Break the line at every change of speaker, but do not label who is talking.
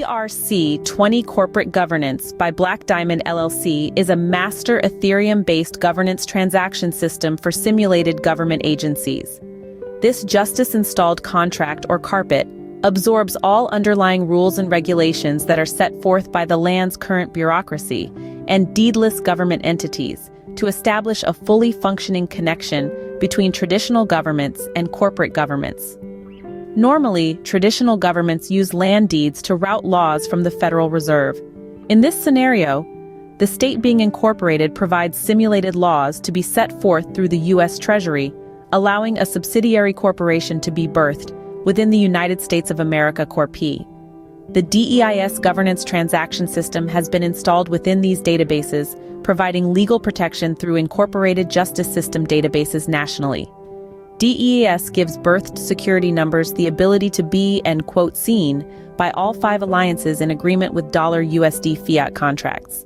ERC20 Corporate Governance by Black Diamond LLC is a master Ethereum-based governance transaction system for simulated government agencies. This justice-installed contract, or carpet, absorbs all underlying rules and regulations that are set forth by the land's current bureaucracy and deedless government entities to establish a fully functioning connection between traditional governments and corporate governments. Normally, traditional governments use land deeds to route laws from the Federal Reserve. In this scenario, the state being incorporated provides simulated laws to be set forth through the US Treasury, allowing a subsidiary corporation to be birthed within the United States of America Corp. The D.E.I.S. governance transaction system has been installed within these databases, providing legal protection through incorporated justice system databases nationally. D.E.I.S. gives birthed security numbers the ability to be and, quote, seen by all 5 alliances in agreement with $USD fiat contracts.